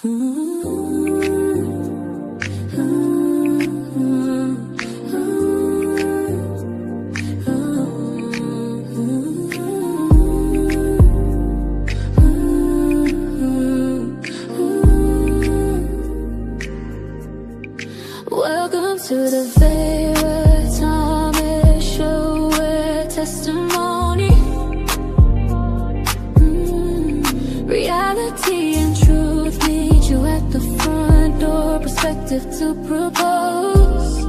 Welcome to the Vera Thomas Show, where testimony, reality and truth meet you at the front door. Perspective to propose.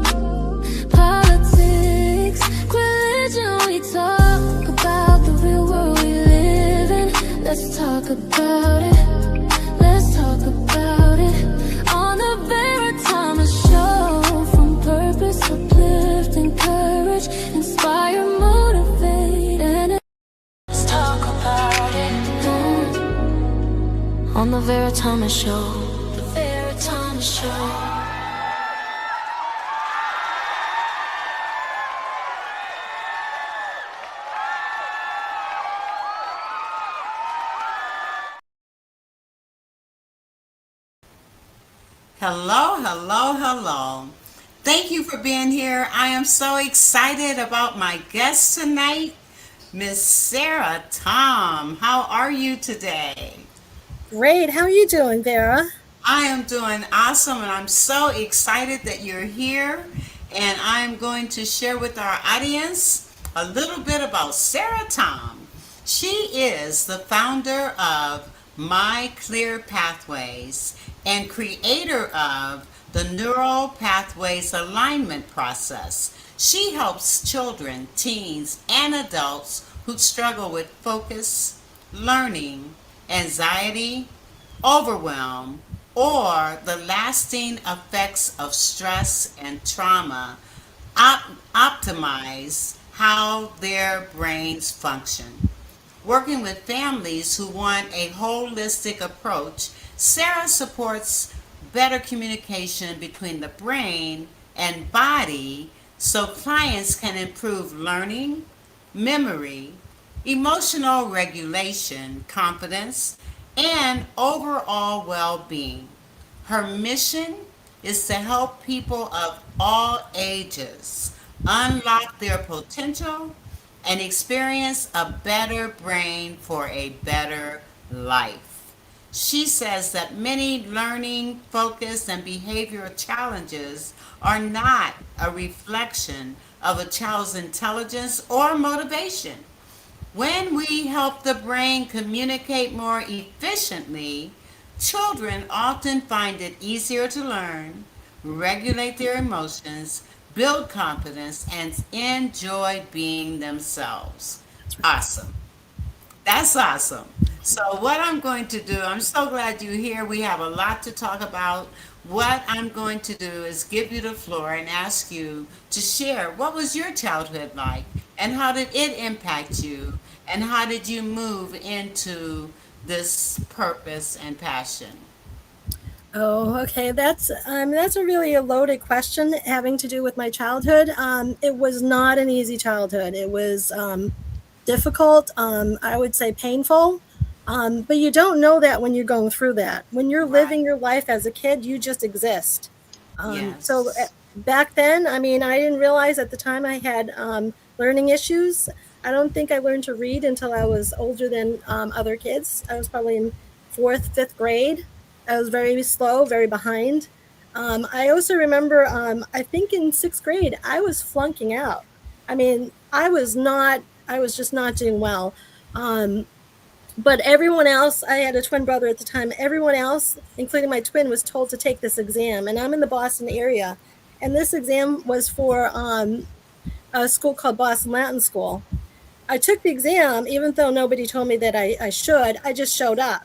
Politics, religion, we talk about the real world we live in. Let's talk about it. Let's talk about it on the Vera Thomas Show. From purpose, uplift, encourage, inspire, motivate, and let's talk about it on the Vera Thomas Show. The Vera Thomas Show. Hello, hello, hello. Thank you for being here. I am so excited about my guest tonight, Miss Sarah Tom. How are you today? Great. How are you doing, Vera? I am doing awesome, and I'm so excited that you're here. And I'm going to share with our audience a little bit about Sarah Tom. She is the founder of My Clear Pathways and creator of the Neural Pathways Alignment Process. She helps children, teens, and adults who struggle with focus, learning, anxiety, overwhelm, or the lasting effects of stress and trauma, optimize how their brains function. Working with families who want a holistic approach, Sarah supports better communication between the brain and body so clients can improve learning, memory, emotional regulation, confidence, and overall well-being. Her mission is to help people of all ages unlock their potential and experience a better brain for a better life. She says that many learning, focus, and behavioral challenges are not a reflection of a child's intelligence or motivation. When we help the brain communicate more efficiently, children often find it easier to learn, regulate their emotions, build confidence, and enjoy being themselves. Awesome. That's awesome. So what I'm going to do, I'm so glad you're here. We have a lot to talk about. What I'm going to do is give you the floor and ask you to share what was your childhood like and how did it impact you and how did you move into this purpose and passion? Oh, okay. That's a really loaded question having to do with my childhood. It was not an easy childhood. It was difficult. I would say painful. But you don't know that when you're going through that. When you're living your life as a kid, you just exist. So Yes. back then, I mean, I didn't realize at the time I had learning issues. I don't think I learned to read until I was older than other kids. I was probably in fourth, fifth grade. I was very slow, very behind. I also remember, I think in sixth grade, I was flunking out. I mean, I was just not doing well. But everyone else, I had a twin brother at the time, everyone else, including my twin, was told to take this exam. And I'm in the Boston area. And this exam was for a school called Boston Latin School. I took the exam, even though nobody told me that I should. I just showed up.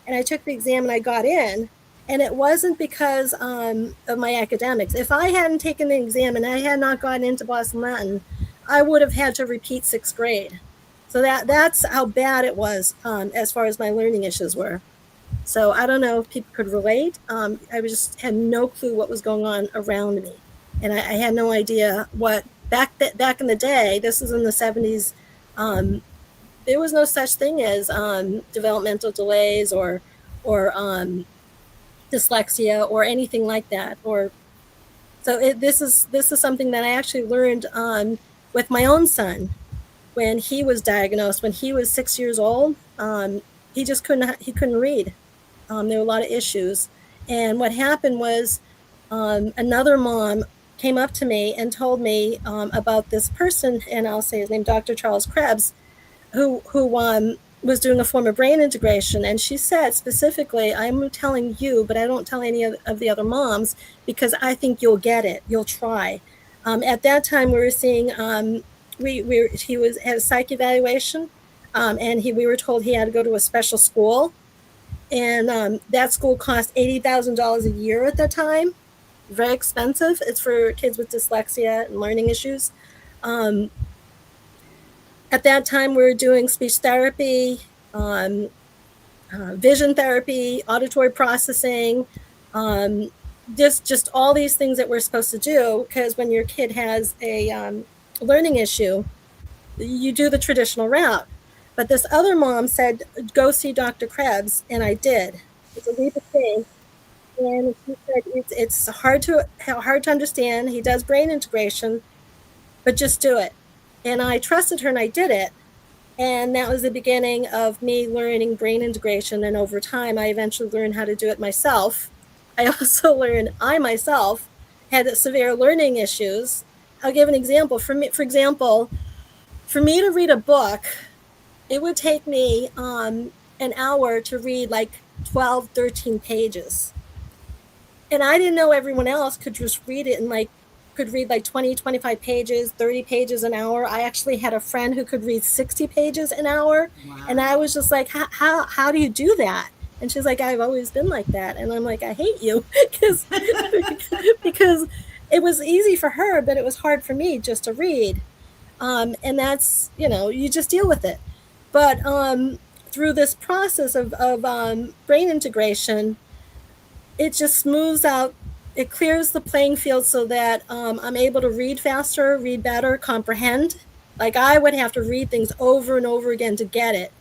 And I took the exam and I got in. And it wasn't because of my academics. If I hadn't taken the exam and I had not gotten into Boston Latin, I would have had to repeat sixth grade. So that's how bad it was as far as my learning issues were. So I don't know if people could relate. I just had no clue what was going on around me. And I had no idea what, back in the day, this was in the 70s, there was no such thing as developmental delays or dyslexia or anything like that. Or so this is something that I actually learned with my own son when he was diagnosed. When he was 6 years old, he just couldn't read. There were a lot of issues, and what happened was another mom came up to me and told me about this person, and I'll say his name, Dr. Charles Krebs, who was doing a form of brain integration. And she said specifically, I'm telling you, but I don't tell any of the other moms because I think you'll get it. You'll try. At that time, we were seeing, he had a psych evaluation, and we were told he had to go to a special school. And that school cost $80,000 a year at that time. Very expensive. It's for kids with dyslexia and learning issues. At that time, we were doing speech therapy, vision therapy, auditory processing, just all these things that we're supposed to do, because when your kid has a learning issue, you do the traditional route. But this other mom said, go see Dr. Krebs, and I did. It's a leap of faith. And she said, it's hard to understand. He does brain integration, but just do it. And I trusted her, and I did it. And that was the beginning of me learning brain integration. And over time, I eventually learned how to do it myself. I also learned I myself had severe learning issues. I'll give an example. For example, for me to read a book, it would take me an hour to read like 12, 13 pages. And I didn't know everyone else could just read it and could read like 20, 25 pages, 30 pages an hour. I actually had a friend who could read 60 pages an hour. Wow. And I was just like, how do you do that? And she's like, I've always been like that. And I'm like, I hate you because it was easy for her, but it was hard for me just to read. And that's, you just deal with it. But through this process of brain integration, it just smooths out, it clears the playing field so that I'm able to read faster, read better, comprehend. Like I would have to read things over and over again to get it.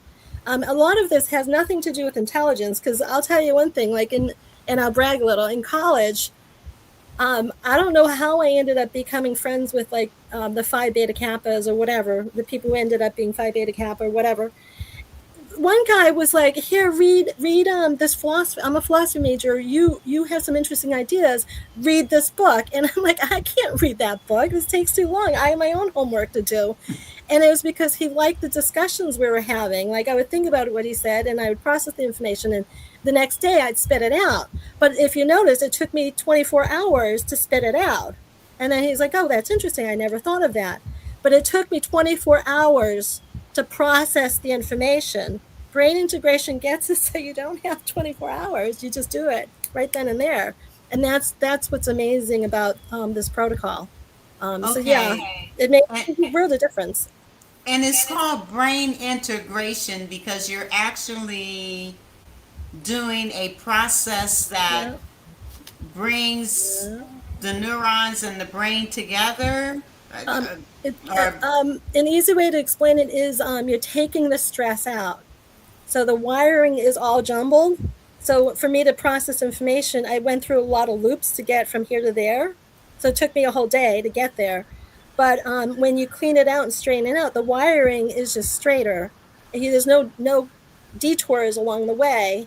A lot of this has nothing to do with intelligence, because I'll tell you one thing, and I'll brag a little, in college, I don't know how I ended up becoming friends with the Phi Beta Kappas or whatever, the people who ended up being Phi Beta Kappa or whatever. One guy was like, here, read this philosophy. I'm a philosophy major. You have some interesting ideas. Read this book. And I'm like, I can't read that book. This takes too long. I have my own homework to do. And it was because he liked the discussions we were having. Like I would think about what he said, and I would process the information, and the next day I'd spit it out. But if you notice, it took me 24 hours to spit it out. And then he's like, oh, that's interesting. I never thought of that. But it took me 24 hours to process the information. Brain integration gets it so you don't have 24 hours. You just do it right then and there. And that's what's amazing about this protocol. Okay. So yeah, it makes a world of difference. And it's called brain integration because you're actually doing a process that brings the neurons in the brain together. An easy way to explain it is you're taking the stress out. So the wiring is all jumbled. So for me to process information, I went through a lot of loops to get from here to there. So it took me a whole day to get there. But when you clean it out and straighten it out, the wiring is just straighter. There's no detours along the way,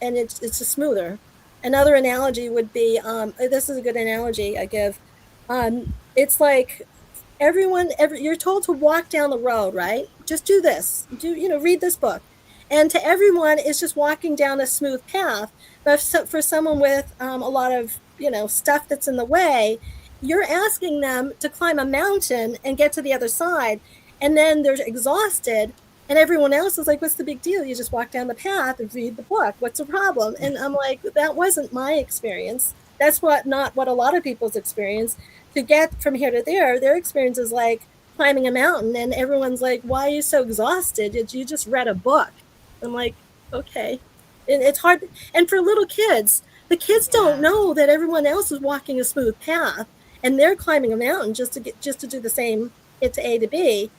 and it's just smoother. Another analogy would be, this is a good analogy I give. It's like you're told to walk down the road, right? Just do this. Read this book. And to everyone, it's just walking down a smooth path. But for someone with a lot of stuff that's in the way, you're asking them to climb a mountain and get to the other side, and then they're exhausted, and everyone else is like, what's the big deal? You just walk down the path and read the book. What's the problem? And I'm like, that wasn't my experience. That's not what a lot of people's experience. To get from here to there, their experience is like climbing a mountain, and everyone's like, why are you so exhausted? You just read a book. I'm like, okay. And it's hard. And for little kids, the kids don't know that everyone else is walking a smooth path, and they're climbing a mountain just to do the same, get to A to B.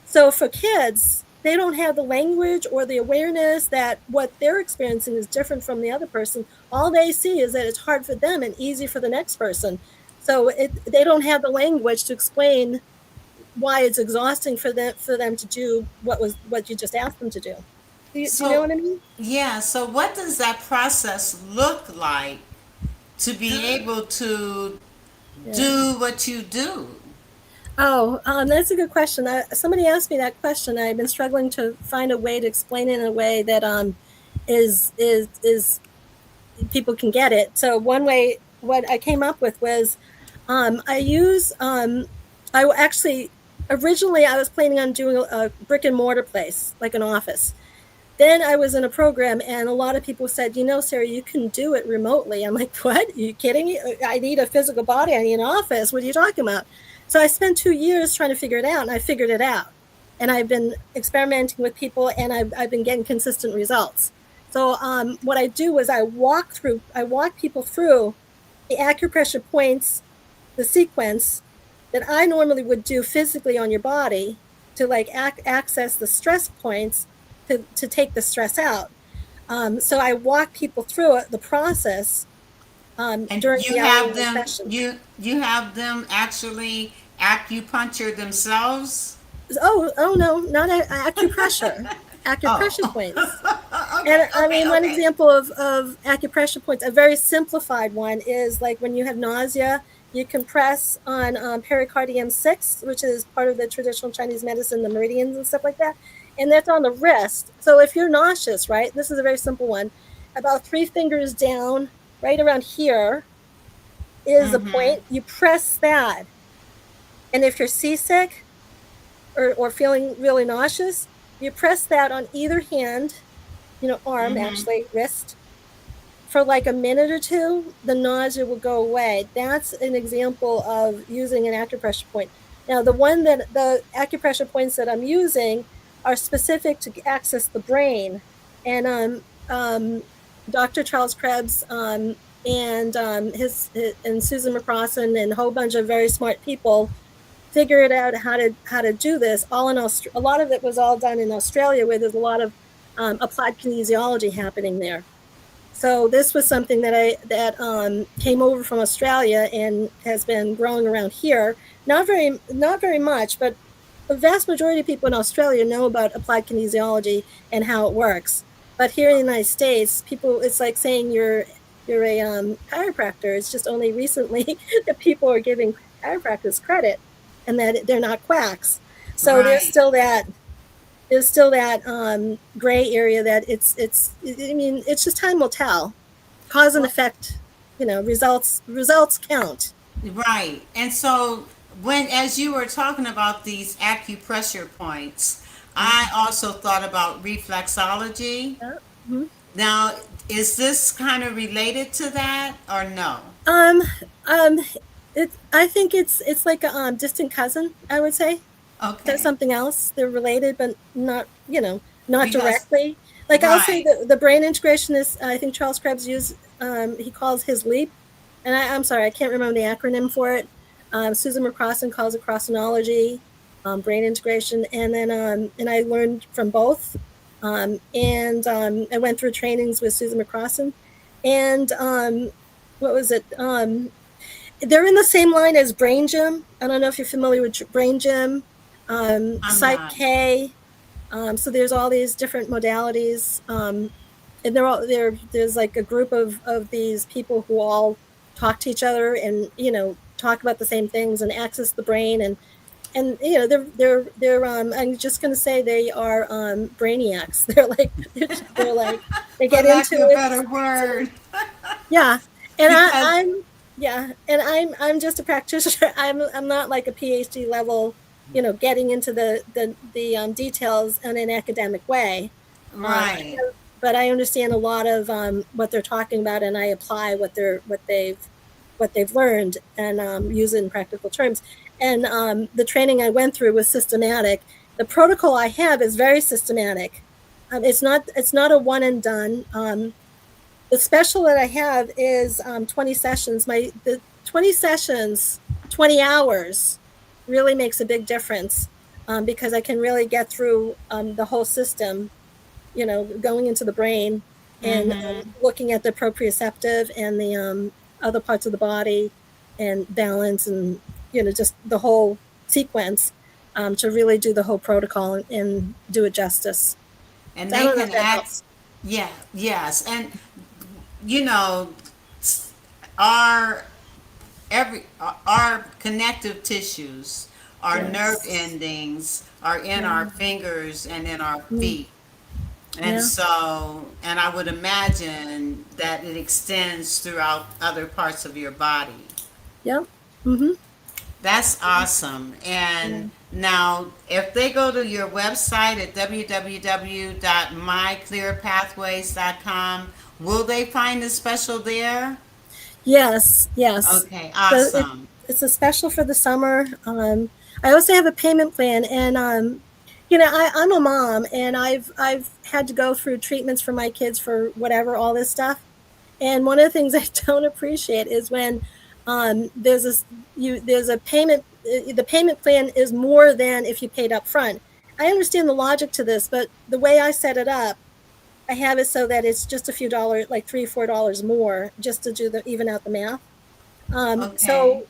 So for kids, they don't have the language or the awareness that what they're experiencing is different from the other person. All they see is that it's hard for them and easy for the next person. So they don't have the language to explain why it's exhausting for them to do what you just asked them to do. Do you know So, what I mean? yeah, so what does that process look like to be able to Yeah. do what you do? Oh, that's a good question. Somebody asked me that question. I've been struggling to find a way to explain it in a way that is people can get it. So one way, what I came up with was, I use I actually originally I was planning on doing a brick and mortar place, like an office. Then I was in a program, and a lot of people said, Sarah, you can do it remotely. I'm like, what? Are you kidding me? I need a physical body. I need an office. What are you talking about? So I spent 2 years trying to figure it out, and I figured it out. And I've been experimenting with people, and I've been getting consistent results. So what I do is I walk people through the acupressure points, the sequence that I normally would do physically on your body to like access the stress points to take the stress out. So I walk people through the process And during you the have hour-long them session. you have them actually acupuncture themselves? Oh no, not acupressure. Acupressure Oh. points. Okay, And I okay, mean, one okay. example of acupressure points, a very simplified one, is like when you have nausea, you can press on pericardium 6, which is part of the traditional Chinese medicine, the meridians and stuff like that. And that's on the wrist. So if you're nauseous, right, this is a very simple one, about 3 fingers down, right around here is a Mm-hmm. point. You press that. And if you're seasick or feeling really nauseous, you press that on either hand, arm, Mm-hmm. actually, wrist, for like a minute or two, the nausea will go away. That's an example of using an acupressure point. Now, the acupressure points that I'm using are specific to access the brain. And Dr. Charles Krebs and Susan McCrossan and a whole bunch of very smart people figured out how to do this. All in a lot of it was all done in Australia, where there's a lot of applied kinesiology happening there. So this was something that came over from Australia and has been growing around here. Not very much, but the vast majority of people in Australia know about applied kinesiology and how it works. But here in the United States, it's like saying you're a chiropractor. It's just only recently that people are giving chiropractors credit and that they're not quacks. So Right. there's still that gray area that I mean, it's just time will tell. Cause and Well, effect, results count. right. And so when as you were talking about these acupressure points, I also thought about reflexology. Yeah. Mhm. Now, is this kind of related to that or no? Um, um, I think it's like a distant cousin, I would say. There's Okay. something else. They're related, but not Because directly. Like I'll say right. the brain integration is, I think Charles Krebs he calls his leap. And I'm sorry, I can't remember the acronym for it. Susan McCrossan calls it crossinology, brain integration. And I learned from both. I went through trainings with Susan McCrossan. And what was it? They're in the same line as Brain Gym. I don't know if you're familiar with Brain Gym, I'm Psych not. K. So there's all these different modalities, and there's like a group of these people who all talk to each other and talk about the same things and access the brain and they're I'm just gonna say they are brainiacs. They're like they For get lack into of a it. better word. Yeah, and Because I'm just a practitioner. I'm not like a PhD level, getting into the details in an academic way. Um, right. but I understand a lot of what they're talking about, and I apply what they've learned and use it in practical terms. And the training I went through was systematic. The protocol I have is very systematic. It's not a one and done. The special that I have is 20 sessions. The 20 sessions, 20 hours really makes a big difference. because I can really get through the whole system, going into the brain and looking at the proprioceptive and the other parts of the body and balance and, just the whole sequence to really do the whole protocol and do it justice. And So I they don't know can if that act, helps. yeah, yes. And, you know, our our connective tissues, our nerve Yes. endings are in Yeah. our fingers and in our Mm. feet. And Yeah. so, and I would imagine that it extends throughout other parts of your body. Yep. Mm-hmm. That's awesome. Yeah. And now, if they go to your website at www.myclearpathways.com, will they find the special there? Yes. Yes. Okay, So awesome. it's a special for the summer. I also have a payment plan, and I'm a mom, and I've had to go through treatments for my kids for whatever all this stuff. And one of the things I don't appreciate is when there's a payment. The payment plan is more than if you paid up front. I understand the logic to this, but the way I set it up, I have it so that it's just a few dollars, like $3 or $4 more, just to do the even out the math. Um, Okay. so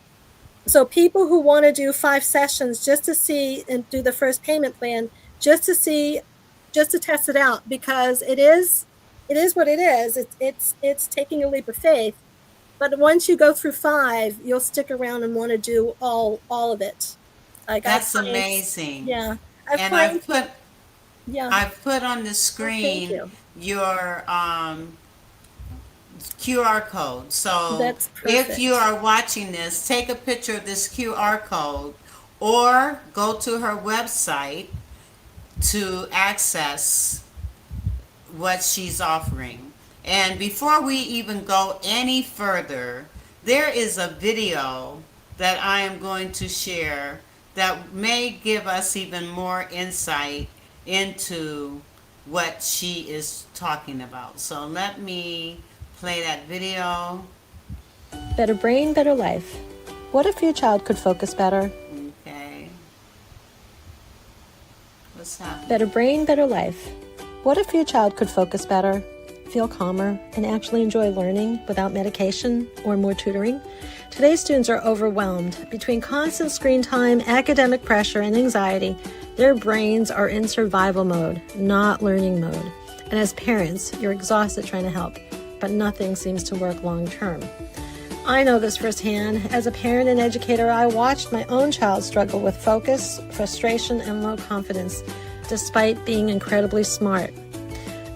so people who want to do 5 sessions just to see and do the first payment plan, just to see, just to test it out, because it is what it is. It's taking a leap of faith. But once you go through 5, you'll stick around and want to do all of it. Like I have That's clients, amazing. yeah, I have And clients, yeah. I've put on the Oh, thank screen you. your QR code. So That's if you perfect. are watching this, take a picture of this QR code or go to her website to access what she's offering. And before we even go any further, there is a video that I am going to share that may give us even more insight into what she is talking about. So let me play that video. Better brain, better life. What if your child could focus better? Okay. What's happening? Better brain, better life. What if your child could focus better, feel calmer, and actually enjoy learning without medication or more tutoring? Today's students are overwhelmed. Between constant screen time, academic pressure, and anxiety, their brains are in survival mode, not learning mode. And as parents, you're exhausted trying to help, but nothing seems to work long term. I know this firsthand. As a parent and educator, I watched my own child struggle with focus, frustration, and low confidence, despite being incredibly smart.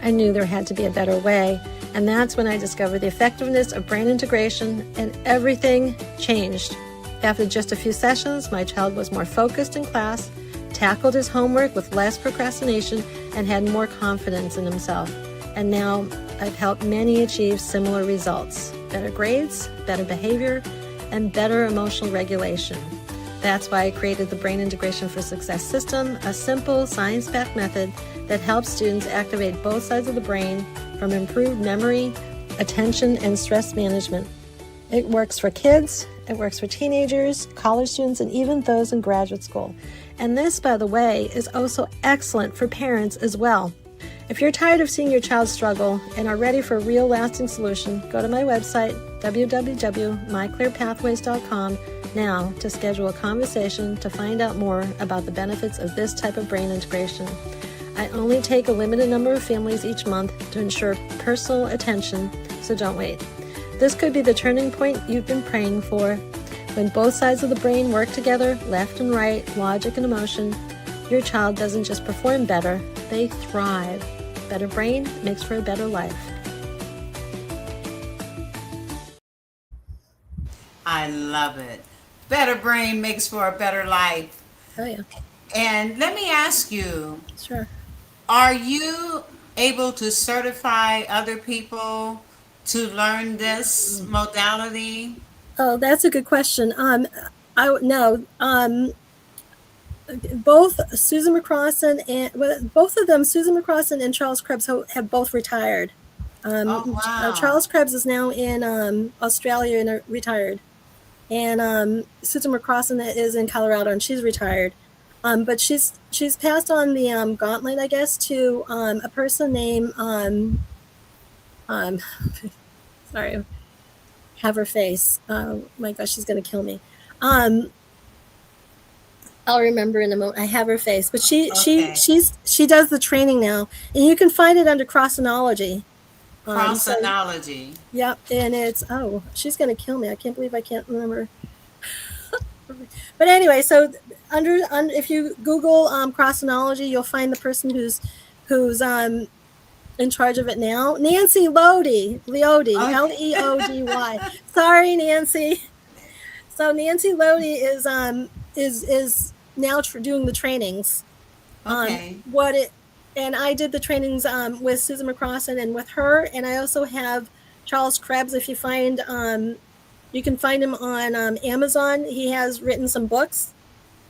I knew there had to be a better way, and that's when I discovered the effectiveness of brain integration, and everything changed. After just a few sessions, my child was more focused in class, tackled his homework with less procrastination, and had more confidence in himself. And now I've helped many achieve similar results: better grades, better behavior, and better emotional regulation. That's why I created the Brain Integration for Success system, a simple, science-backed method that helps students activate both sides of the brain from improved memory, attention, and stress management. It works for kids, it works for teenagers, college students, and even those in graduate school. And this, by the way, is also excellent for parents as well. If you're tired of seeing your child struggle and are ready for a real lasting solution, go to my website, www.myclearpathways.com, now to schedule a conversation to find out more about the benefits of this type of brain integration. I only take a limited number of families each month to ensure personal attention, so don't wait. This could be the turning point you've been praying for. When both sides of the brain work together, left and right, logic and emotion, your child doesn't just perform better, they thrive. Better brain makes for a better life. I love it. Better brain makes for a better life. Oh yeah, And let me ask you, sure. are you able to certify other people to learn this modality? Oh, that's a good question. I no. Both Susan McCrossan and both of them, Susan McCrossan and Charles Krebs, have both retired. Oh, Charles wow. Krebs is now in Australia and retired, and Susan McCrossan is in Colorado and she's retired. But she's passed on the gauntlet, I guess, to a person named um, sorry, have her face. Oh my gosh, she's gonna kill me. Um, I'll remember in a moment. I have her face, but Okay. she does the training now, and you can find it under Crossonology. So Crossinology. yep, and it's oh, she's gonna kill me. I can't believe I can't remember. But anyway, so if you Google Crossonology, you'll find the person who's in charge of it now, Nancy Leody, Okay. Leody. Sorry, Nancy. So Nancy Lodi is now doing the trainings. Okay. What it and I did the trainings with Susan McCrossan and with her, and I also have Charles Krebs. If you find you can find him on Amazon. He has written some books.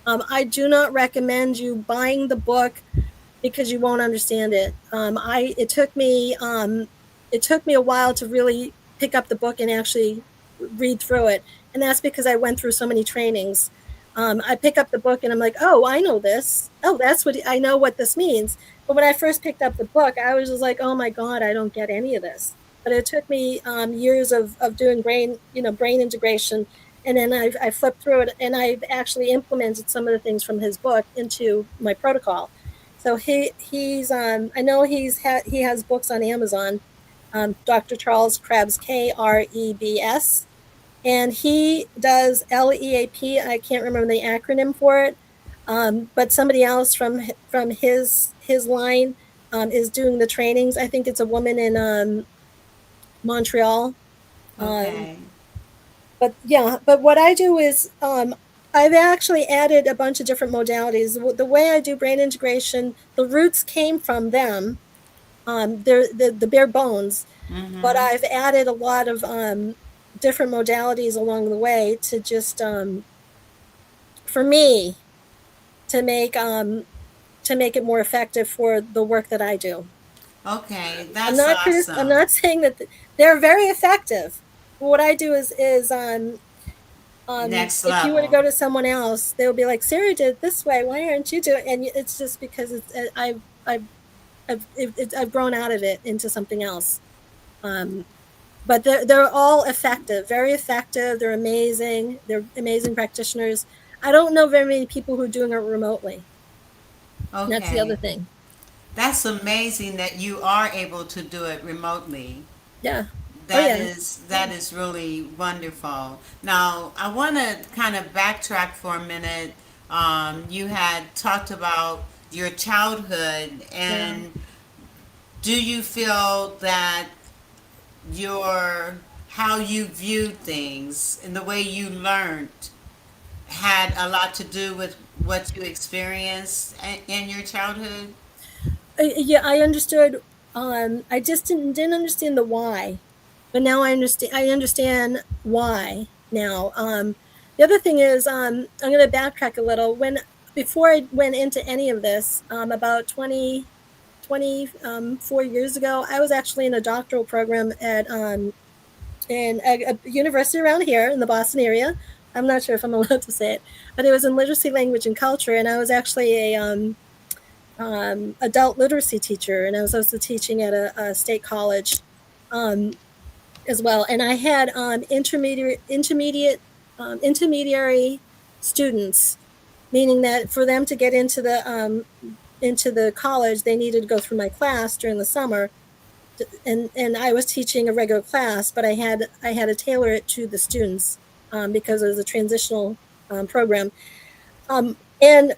I do not recommend you buying the book because you won't understand it. It took me a while to really pick up the book and actually read through it, and that's because I went through so many trainings. I pick up the book and I'm like, oh, I know this. Oh, that's what I know what this means. But when I first picked up the book, I was just like, oh my god, I don't get any of this. But it took me years of doing brain integration, and then I flipped through it and I've actually implemented some of the things from his book into my protocol. So he's I know he has books on Amazon. Dr. Charles Krebs, Krebs, and he does LEAP. I can't remember the acronym for it, but somebody else from his line is doing the trainings. I think it's a woman in Montreal. Um, Okay. but yeah, but what I do is I've actually added a bunch of different modalities. The way I do brain integration, the roots came from them. They're the bare bones, but Mm-hmm. I've added a lot of different modalities along the way to just for me to make it more effective for the work that I do. Okay. That's I'm awesome. not saying that they're very effective. What I do is Next if you were to level. go to someone else, they'll be like, Sarah did it this way. Why aren't you doing? And it's just because I've grown out of it into something else. Um, but they're all effective, very effective. They're amazing. They're amazing practitioners. I don't know very many people who are doing it remotely. And that's the other Okay. thing. That's amazing that you are able to do it remotely. Yeah. Oh That yeah. is that is really wonderful. Now, I want to kind of backtrack for a minute. You had talked about your childhood, Yeah. and do you feel that your how you viewed things and the way you learned had a lot to do with what you experienced in your childhood? Yeah. I understood. I just didn't understand the why, but now I understand. I understand why now. The other thing is, I'm going to backtrack a little. Before I went into any of this, about 4 years ago, I was actually in a doctoral program at in a university around here in the Boston area. I'm not sure if I'm allowed to say it, but it was in literacy, language, and culture, and I was actually a adult literacy teacher, and I was also teaching at a state college um, as well. And I had intermediary students, meaning that for them to get into the college, they needed to go through my class during the summer, and I was teaching a regular class, but I had to tailor it to the students because it was a transitional program. And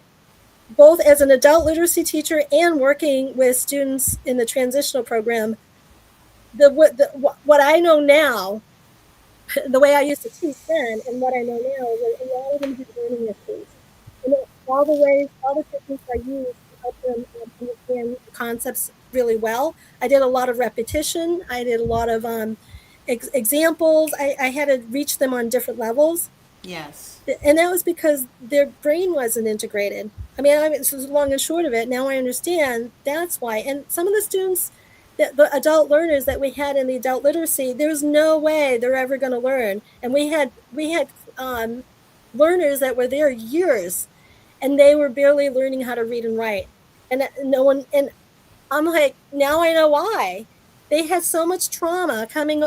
both as an adult literacy teacher and working with students in the transitional program, what I know now, the way I used to teach then, and what I know now, is that a lot of them have learning issues. And all the techniques I use to help them understand the concepts really well. I did a lot of repetition. I did a lot of examples. I had to reach them on different levels, Yes. and that was because their brain wasn't integrated. This was long and short of it. Now I understand that's why. And some of the students, the adult learners that we had in the adult literacy, there's no way they're ever going to learn. And we had learners that were there years, and they were barely learning how to read and write. And no one, and I'm like, now I know why. They had so much trauma coming,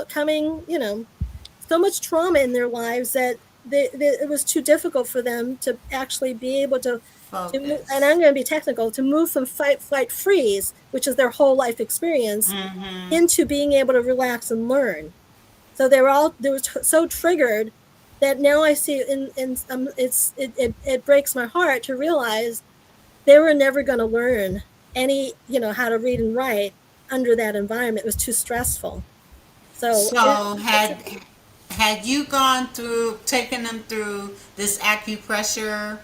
so much trauma in their lives that it was too difficult for them to actually be able to, and I'm Focus. going to be technical, to move from fight, flight, freeze, which is their whole life experience, Mm-hmm. into being able to relax and learn. So they were so triggered that now I see it breaks my heart to realize they were never going to learn how to read and write under that environment. It was too stressful. So So had you gone through taken them through this acupressure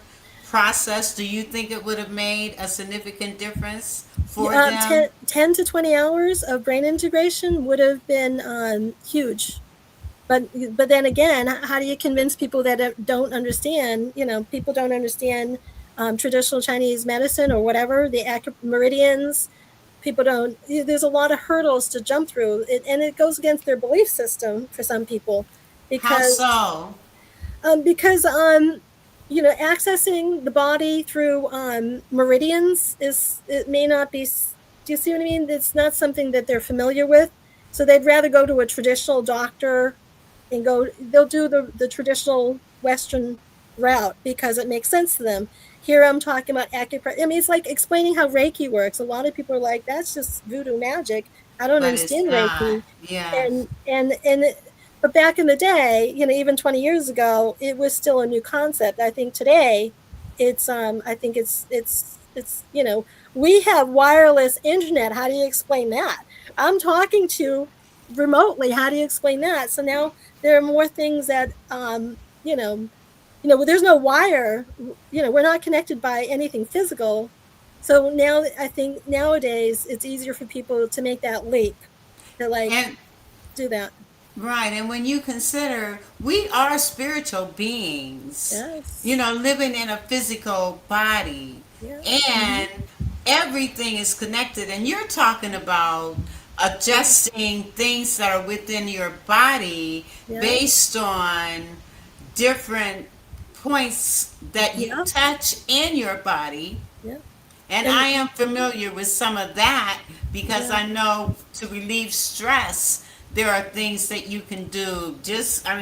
process, do you think it would have made a significant difference for them? 10 to 20 hours of brain integration would have been huge. But then again, how do you convince people that don't understand? People don't understand traditional Chinese medicine or whatever, the meridians. People don't. There's a lot of hurdles to jump through, and it goes against their belief system for some people, How because so? because accessing the body through meridians it may not be. Do you see what I mean? It's not something that they're familiar with, so they'd rather go to a traditional doctor and they'll do the traditional Western route because it makes sense to them. Here I'm talking about acupressure. I mean, it's like explaining how Reiki works. A lot of people are like, that's just voodoo magic. I don't But it's understand not. Reiki. Yeah. And but back in the day, even 20 years ago, it was still a new concept. I think today I think it's we have wireless internet. How do you explain that? I'm talking to remotely. How do you explain that? So now there are more things that there's no wire. We're not connected by anything physical. So now I think nowadays it's easier for people to make that leap, to like And do that. right, and when you consider we are spiritual beings, Yes. living in a physical body, Yeah. Hmm. and everything is connected, and you're talking about adjusting things that are within your body Yeah. based on different points that you Yeah. touch in your body. Yeah. And And I am familiar with some of that because yeah. I know to relieve stress, there are things that you can do.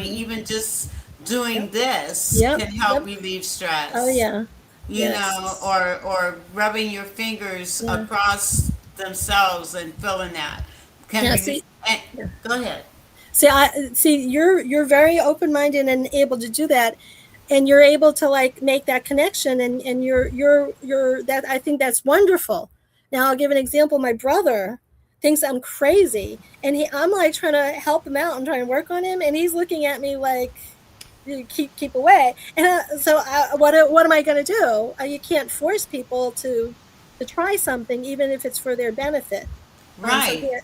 Even just doing Yep. this Yep. can help Yep. relieve Oh stress. yeah. Yes. Or rubbing your fingers Yeah. across themselves and feeling that can Yeah. relieve. See. Yeah. Go ahead. See. You're very open minded and able to do that, and you're able to like make that connection, and you're that. I think that's wonderful. Now I'll give an example. My brother thinks I'm crazy, and I'm like trying to help him out and trying to work on him, and he's looking at me like, you keep away. And what am I going to do? You can't force people to try something, even if it's for their benefit. So Right. yeah,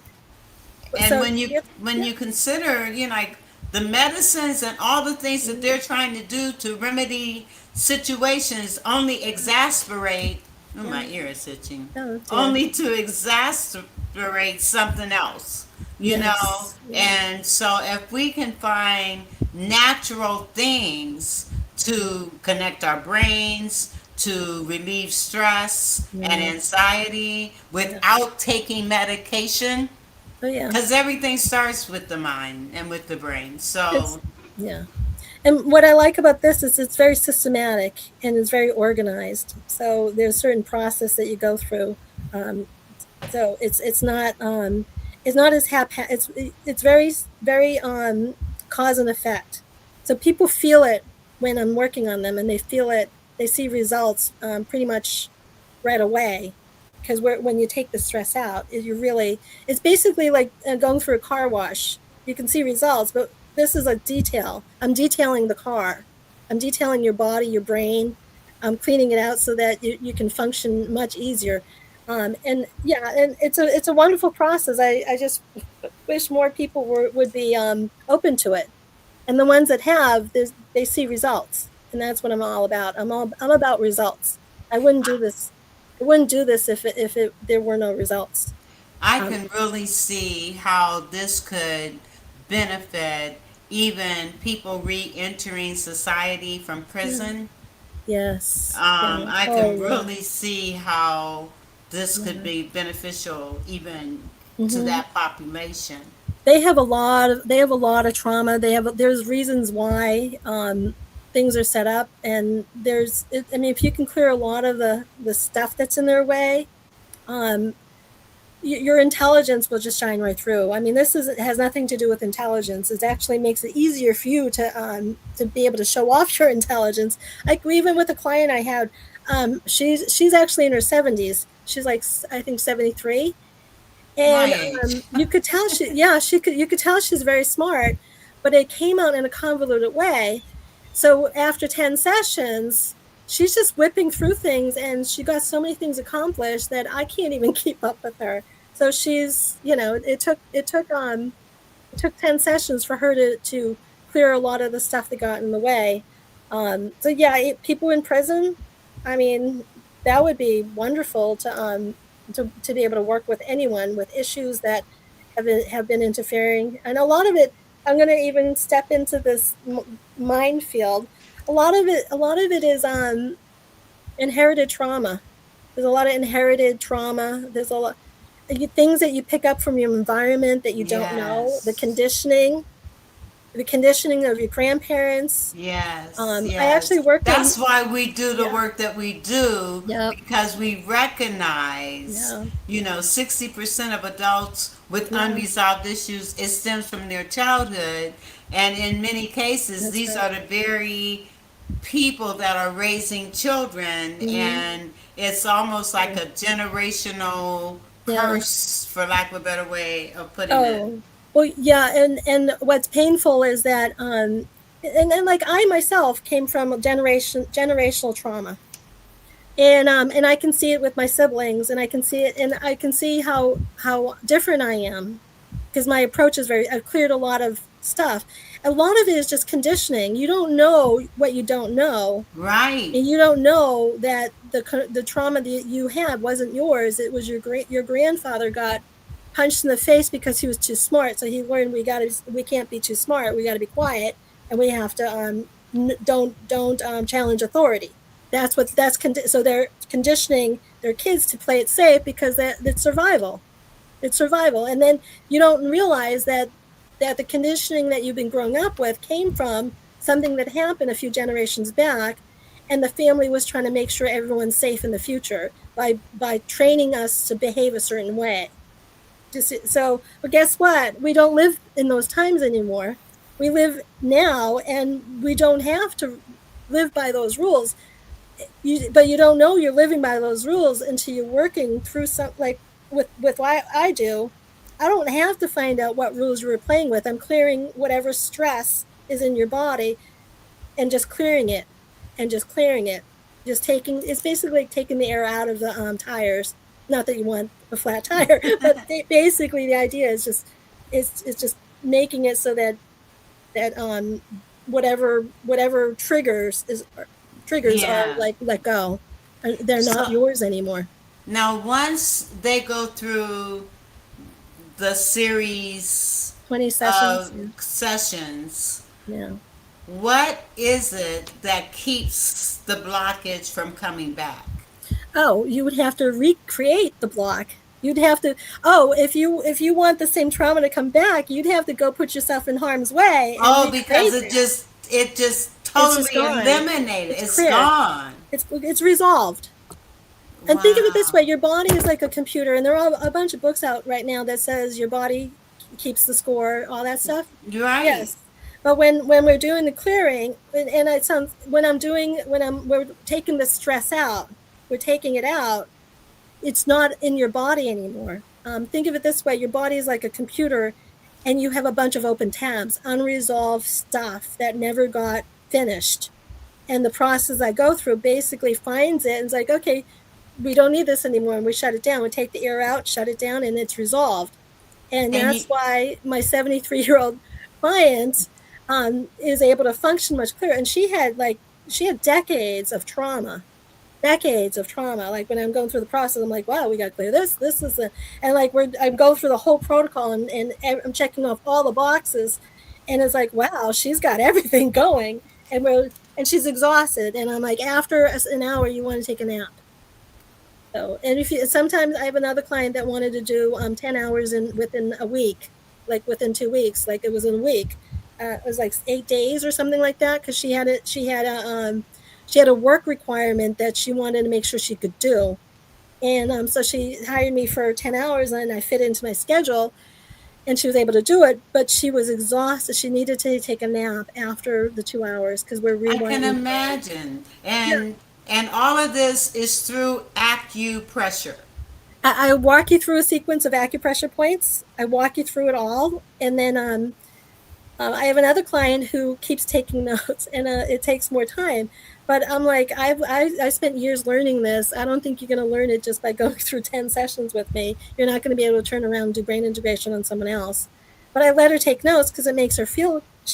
And so when you yeah, when yeah, you consider, like the medicines and all the things that they're trying to do to remedy situations only exasperate. Oh, yeah. my ear is itching. Oh dear. Only to exasperate something else, Yes. Yeah. And so if we can find natural things to connect our brains, to relieve stress and Yeah. anxiety Yeah. without taking medication, Oh yeah. because everything starts with the mind and with the brain. It's So, yeah. And what I like about this is it's very systematic and it's very organized. So there's a certain process that you go through. Um, so it's not as it's very cause and effect. So people feel it when I'm working on them, and they feel it. They see results pretty much right away, because when you take the stress out, it's basically like going through a car wash. You can see results, but this is a detail. I'm detailing the car. I'm detailing your body, your brain. I'm cleaning it out so that you can function much easier. And yeah, and it's a wonderful process. I just wish more people would be open to it. And the ones that have, they see results, and that's what I'm all about. I'm about results. I wouldn't do this. I wouldn't do this if there were no results. I Um, can really see how this could benefit even people re entering society from yeah, prison. Yes. Yeah. I Oh, can yeah. really see how this could Yeah. be beneficial even to Hmm. that population. They have a lot of trauma. There's reasons why things are set up, and I mean, if you can clear a lot of the stuff that's in their way, um, your intelligence will just shine right through. I mean, it has nothing to do with intelligence. It actually makes it easier for you to be able to show off your intelligence. Like even with a client I had, she's actually in her 70s. She's like I think 73, My and age. you could tell you could tell she's very smart, but it came out in a convoluted way. So after 10 sessions, she's just whipping through things, and she got so many things accomplished that I can't even keep up with her. So she's, it took 10 sessions for her to clear a lot of the stuff that got in the way. So yeah, people in prison, I mean, that would be wonderful to be able to work with anyone with issues that have been interfering. And a lot of it, I'm going to even step into this minefield. A lot of it is inherited trauma. There's a lot of inherited trauma. There's a lot things that you pick up from your environment that you don't know. Yes. The conditioning of your grandparents. Yes, I actually yes. worked in That's why we do the yeah, work that we do yep, because we recognize, yeah, 60% of adults with yeah. unresolved issues, it stems from their childhood. And in many cases, That's these right. are the very people that are raising children, Hmm. and it's almost like a generational Yeah. curse, for lack of a better way of putting it. Oh, well, yeah, and what's painful is that and like I myself came from a generational trauma. And I can see it with my siblings, and I can see it, and I can see how different I am because my approach is very. I've cleared a lot of stuff. A lot of it is just conditioning. You don't know what you don't know, Right, and you don't know that the trauma that you had wasn't yours. It was your grandfather got punched in the face because he was too smart. So he learned we can't be too smart. We got to be quiet, and we have to don't challenge authority. So they're conditioning their kids to play it safe because that's survival. It's survival, and then you don't realize that the conditioning that you've been growing up with came from something that happened a few generations back, and the family was trying to make sure everyone's safe in the future by training us to behave a certain way. But guess what? We don't live in those times anymore. We live now, and we don't have to live by those rules. But you don't know you're living by those rules until you're working through some like with what I do. I don't have to find out what rules you were playing with. I'm clearing whatever stress is in your body and just clearing it and just clearing it. Just taking it's basically like taking the air out of the tires. Not that you want a flat tire, but basically the idea is just it's just making it so that whatever triggers are yeah. like let go. They're not So yours anymore. now, once they go through the series 20 sessions. of Yeah. sessions, Yeah. what is it that keeps the blockage from coming back? Oh, you would have to recreate the block. You'd have to. Oh, if you want the same trauma to come back, you'd have to go put yourself in harm's way and Oh, because recreate it that. just It's just totally gone. eliminated. It's It's cleared. gone. It's resolved. And think of it this Wow. way: your body is like a computer, and there are a bunch of books out right now that says your body keeps the score, all that stuff. You're right. Yes, but when we're doing the clearing, and it sounds when we're taking the stress out, we're taking it out. It's not in your body anymore. Think of it this way: your body is like a computer, and you have a bunch of open tabs, unresolved stuff that never got finished. And the process I go through basically finds it and it's like, okay, we don't need this anymore, and we shut it down. We take the air out, shut it down, and it's resolved. And And you that's why my 73-year-old client is able to function much clearer. And she had decades of trauma. Like when I'm going through the process, I'm like, wow, we got to clear this. This is a, and like I'm going through the whole protocol, and I'm checking off all the boxes, and it's like, wow, she's got everything going, and and she's exhausted. And I'm like, after an hour, you want to take a nap. So, and if you, sometimes I have another client that wanted to do 10 hours within a week, like within 2 weeks, like it was in a week. It was like 8 days or something like that, because she had a work requirement that she wanted to make sure she could do. And so she hired me for 10 hours, and I fit into my schedule, and she was able to do it, but she was exhausted. She needed to take a nap after the 2 hours, because we're I rewinding. can imagine. Yeah. And all of this is through acupressure. I walk you through a sequence of acupressure points. I walk you through it all, and then I have another client who keeps taking notes, and it takes more time. But I'm like, I spent years learning this. I don't think you're going to learn it just by going through 10 sessions with me. You're not going to be able to turn around and do brain integration on someone else. But I let her take notes because it makes her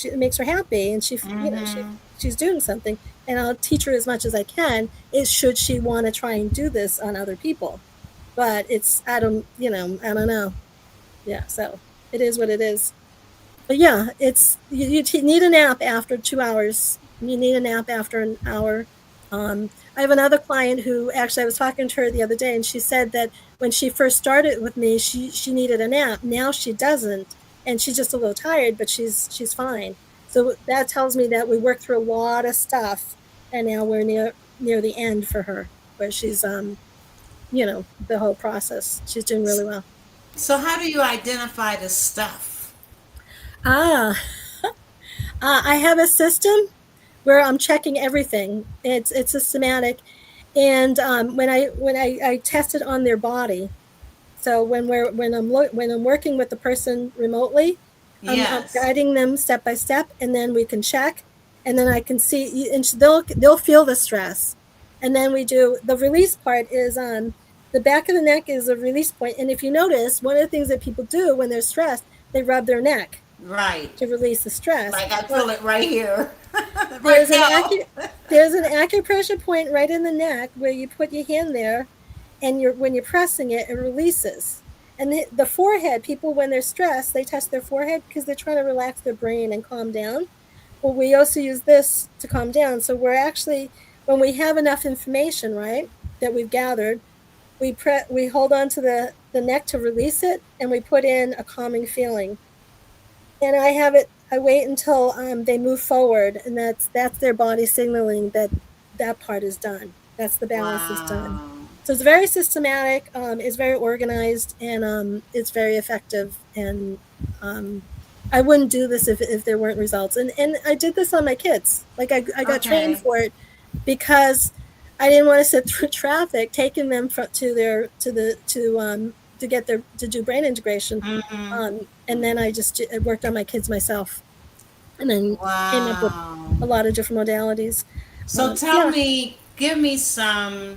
it makes her happy, and she's doing something. And I'll teach her as much as I can. Should she want to try and do this on other people? But I don't know. Yeah, so it is what it is. But yeah, you need a nap after 2 hours. You need a nap after an hour. I have another client who, actually, I was talking to her the other day, and she said that when she first started with me, she needed a nap. Now she doesn't, and she's just a little tired, but she's fine. So that tells me that we worked through a lot of stuff, and now we're near the end for her, where she's the whole process. She's doing really well. So how do you identify the stuff? Ah, I have a system where I'm checking everything. It's systematic, and when I test it on their body. So when I'm working with the person remotely, I'm Yes. guiding them step by step, and then we can check, and then I can see, and they'll feel the stress, and then we do the release part. Is on the back of the neck is a release point, and if you notice, one of the things that people do when they're stressed, they rub their neck Right. to release the stress. Like I feel it right here. Right There's now. there's an acupressure point right in the neck where you put your hand there, and when you're pressing it, it releases. And the forehead, people, when they're stressed, they touch their forehead because they're trying to relax their brain and calm down. Well, we also use this to calm down. So we're actually, when we have enough information, right, that we've gathered, we hold on to the neck to release it, and we put in a calming feeling. And I wait until they move forward, and that's their body signaling that part is done. That's the balance is done. Wow. So it's very systematic, it's very organized, and it's very effective. And I wouldn't do this if there weren't results. And I did this on my kids. Like I got trained for it because I didn't want to sit through traffic taking them to do brain integration. And then I worked on my kids myself, and then came up with a lot of different modalities. So give me some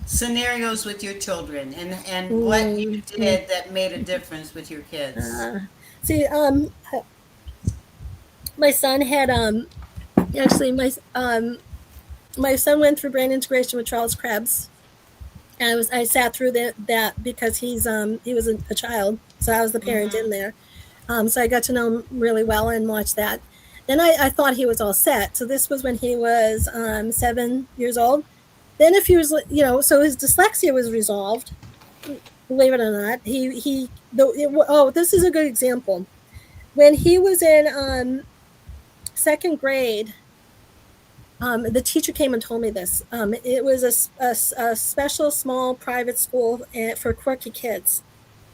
scenarios with your children and what you did that made a difference with your kids. See, my son had actually my son went through brain integration with Charles Krebs, and I sat through that because he was a child, so I was the parent in there. So I got to know him really well and watched that. Then I thought he was all set. So this was when he was 7 years old. Then a few years, so his dyslexia was resolved. Believe it or not, this is a good example. When he was in second grade, the teacher came and told me this. It was a special small private school for quirky kids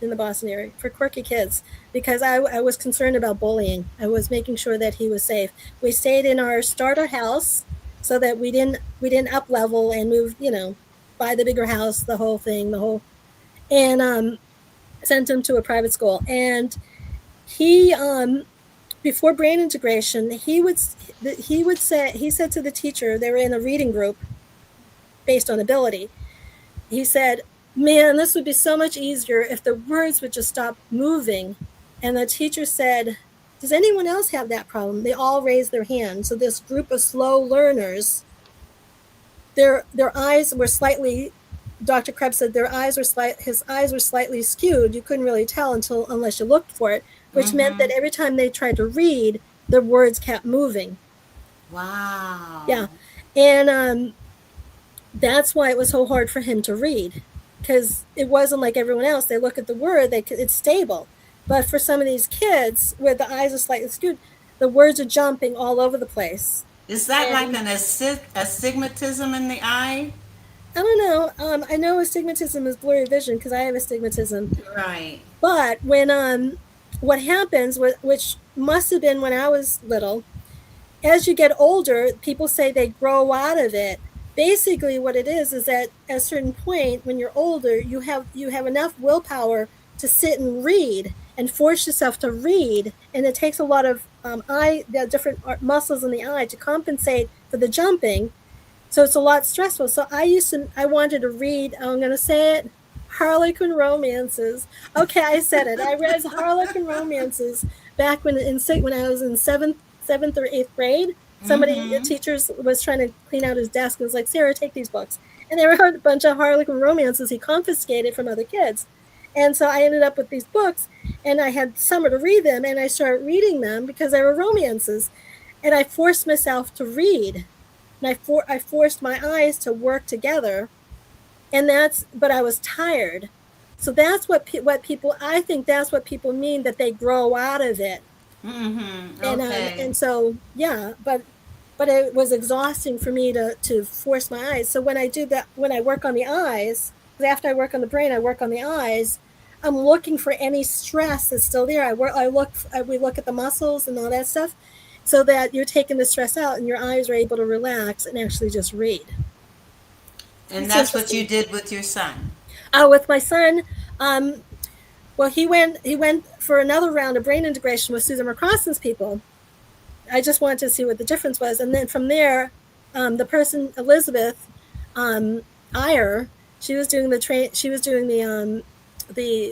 in the Boston area, for quirky kids, because I was concerned about bullying. I was making sure that he was safe. We stayed in our starter house so that we didn't up level and move, buy the bigger house, the whole thing, and sent him to a private school. And he before brain integration, he said to the teacher, they were in a reading group based on ability. He said, "Man, this would be so much easier if the words would just stop moving." And the teacher said, "Does anyone else have that problem?" They all raised their hand. So this group of slow learners, their eyes were slightly, Dr. Krebs said his eyes were slightly skewed. You couldn't really tell unless you looked for it, which meant that every time they tried to read, the words kept moving. Wow. Yeah. And that's why it was so hard for him to read, because it wasn't like everyone else. They look at the word, it's stable. But for some of these kids, where the eyes are slightly skewed, the words are jumping all over the place. Is that like And an astigmatism in the eye? I don't know. I know astigmatism is blurry vision because I have astigmatism. Right. But when what happens, which must have been when I was little, as you get older, people say they grow out of it. Basically, what it is that at a certain point, when you're older, you have enough willpower to sit and read and force yourself to read, and it takes a lot of the different muscles in the eye to compensate for the jumping. So it's a lot stressful. So I wanted to read. I'm going to say it. Harlequin romances. Okay, I said it. I read Harlequin romances back when I was in seventh or eighth grade. Somebody, a teacher, was trying to clean out his desk and was like, "Sarah, take these books." And they were a bunch of Harlequin romances he confiscated from other kids. And so I ended up with these books, and I had summer to read them, and I started reading them because they were romances. And I forced myself to read, and I forced my eyes to work together, and but I was tired. So that's what people, I think that's what people mean, that they grow out of it. Mm-hmm. And Okay. and so yeah, but it was exhausting for me to force my eyes. So when I do that, when I work on the eyes, after I work on the brain, I work on the eyes. I'm looking for any stress that's still there. We look at the muscles and all that stuff, so that you're taking the stress out and your eyes are able to relax and actually just read. And It's that's what you interesting. did with your son. With my son, um, well, he went for another round of brain integration with Susan McCrossan's people. I just wanted to see what the difference was, and then from there, the person, Elizabeth um, Iyer, she was doing the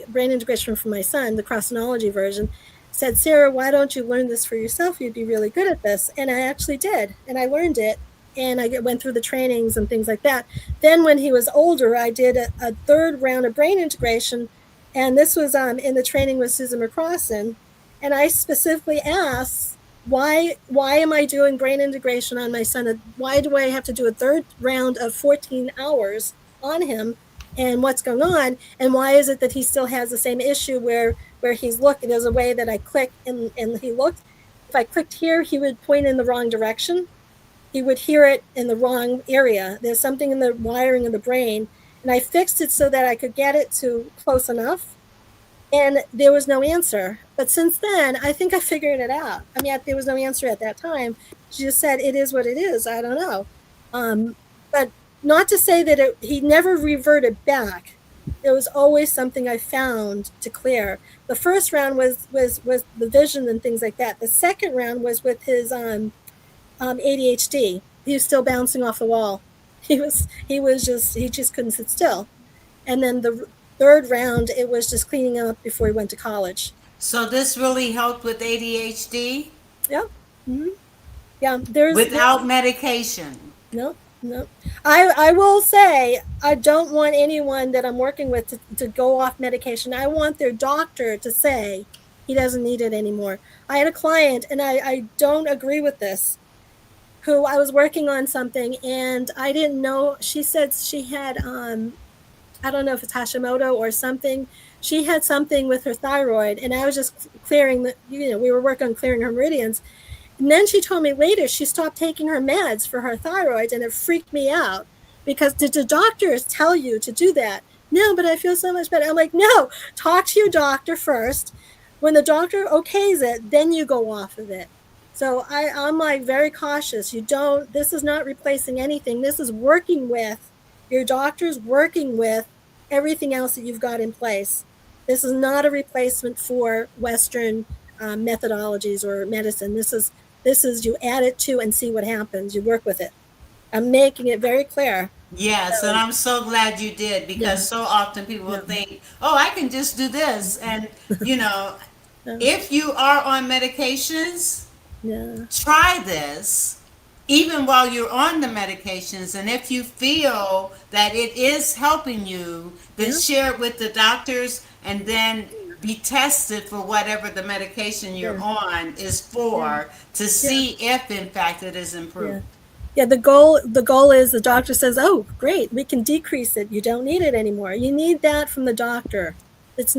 brain integration for my son, the crossinology version. Said, "Sarah, why don't you learn this for yourself? You'd be really good at this." And I actually did, and I learned it, and I went through the trainings and things like that. Then when he was older, I did a third round of brain integration, and this was in the training with Susan McCrossan, and I specifically asked, why am I doing brain integration on my son? Why do I have to do a third round of 14 hours on him? And what's going on? And why is it that he still has the same issue where he's looking? There's a way that I click and he looked. If I clicked here, he would point in the wrong direction. He would hear it in the wrong area. There's something in the wiring of the brain. And I fixed it so that I could get it to close enough, and there was no answer. But since then, I think I figured it out. I mean, there was no answer at that time. She just said, "It is what it is." I don't know. But not to say that he never reverted back. There was always something I found to clear. The first round was the vision and things like that. The second round was with his ADHD. He was still bouncing off the wall. He just couldn't sit still. And then the third round, it was just cleaning up before he went to college. So this really helped with ADHD Yeah. Mm-hmm. Yeah. There's without medication. no, no. I will say, I don't want anyone that I'm working with to go off medication. I want their doctor to say he doesn't need it anymore. I had a client, and I don't agree with this, who I was working on something, and I didn't know. She said she had I don't know if it's Hashimoto or something. She had something with her thyroid, and I was just clearing we were working on clearing her meridians. And then she told me later she stopped taking her meds for her thyroid, and it freaked me out, because did the doctors tell you to do that? No, but I feel so much better. I'm like, no, talk to your doctor first. When the doctor okays it, then you go off of it. So I'm like very cautious. This is not replacing anything. This is working with your doctor's, working with everything else that you've got in place. This is not a replacement for Western methodologies or medicine. This is you add it to and see what happens. You work with it. I'm making it very clear. Yes, and So, I'm so glad you did, yeah, because so often people will yeah, think, "Oh, I can just do this." And you know, yeah, if you are on medications, yeah, try this even while you're on the medications. And if you feel that it is helping you, then yeah, share it with the doctors, and then be tested for whatever the medication you're Yeah. on is for, to see if in fact it is Yeah. improved. Yeah, the goal is the doctor says, "Oh, great, we can decrease it. You don't need it anymore." You need that from the doctor. That's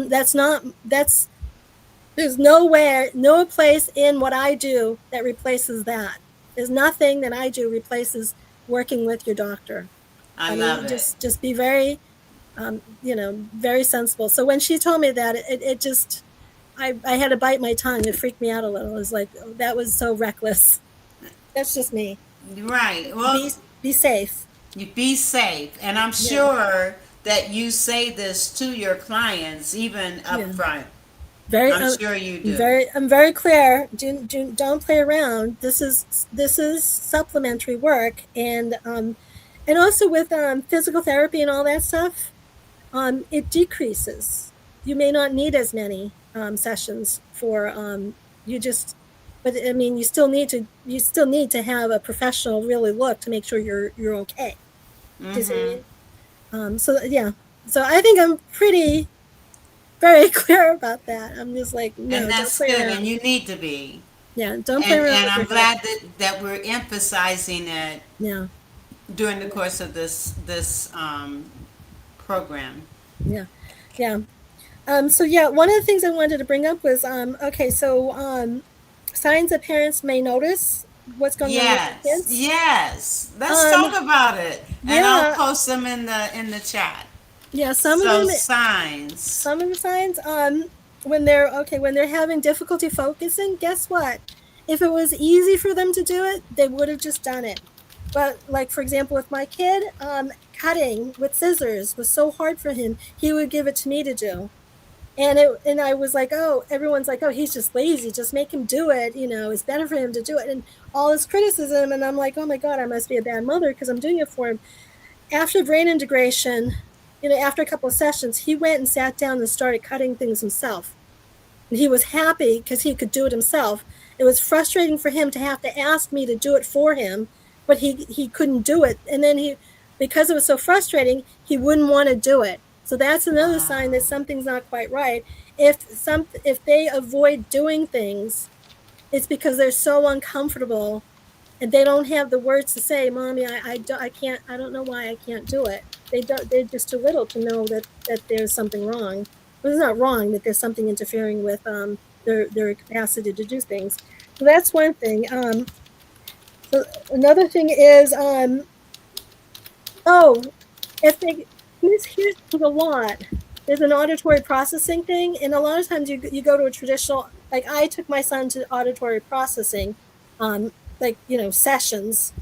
there's nowhere, no place in what I do that replaces that. There's nothing that I do replaces working with your doctor. I I love mean, it. just be very, very sensible. So when she told me that, it just, I had to bite my tongue. It freaked me out a little. It was like, oh, that was so reckless. That's just me. Right. Well, Be safe. you be safe, and I'm Yeah. sure that you say this to your clients even up Yeah. front. Very, I'm sure you do. I'm very clear. Don't play around. This is supplementary work, and also with physical therapy and all that stuff, it decreases. You may not need as many sessions for you just, but I mean, you still need to have a professional really look to make sure you're okay. Do you see what I mean? So yeah, so I think I'm pretty very clear about that. I'm just like, no, And don't that's play good, around. and you need to be. Yeah, don't play around And with I'm your glad health. that we're emphasizing it Yeah, during the course of this program. yeah, yeah. So yeah, one of the things I wanted to bring up was okay, so signs that parents may notice what's going on with their Yes, kids. yes. Let's Um, talk about it, and I'll yeah, post them in the chat. yeah. So signs. Some of the signs, when they're having difficulty focusing, guess what? If it was easy for them to do it, they would have just done it. But like for example, with my kid, cutting with scissors was so hard for him. He would give it to me to do. And I was like, oh, everyone's like, oh, he's just lazy. Just make him do it. It's better for him to do it. And all this criticism. And I'm like, oh my God, I must be a bad mother because I'm doing it for him. After brain integration, after a couple of sessions, he went and sat down and started cutting things himself. And he was happy because he could do it himself. It was frustrating for him to have to ask me to do it for him, but he couldn't do it. And then because it was so frustrating, he wouldn't want to do it. So that's another sign that something's not quite right. If they avoid doing things, it's because they're so uncomfortable and they don't have the words to say, "Mommy, I can't. I don't know why I can't do it." They're just too little to know that there's something wrong. Well, it's not wrong, that there's something interfering with their capacity to do things. So that's one thing. So another thing is if they mishear things a lot, there's an auditory processing thing, and a lot of times you go to a traditional, like I took my son to auditory processing, sessions.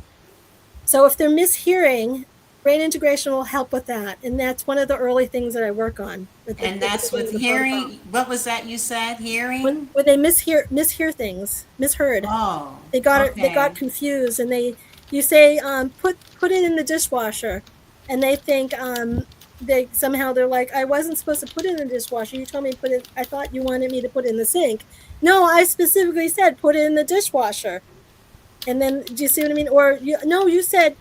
So if they're mishearing, brain integration will help with that, and that's one of the early things that I work on. And that's with hearing. What was that you said? Hearing? When they mishear things, misheard. Oh, They got okay. they got confused, and you say put it in the dishwasher, and they think they're like, I wasn't supposed to put it in the dishwasher. You told me to put it. I thought you wanted me to put it in the sink. No, I specifically said put it in the dishwasher. And then, do you see what I mean? Or you said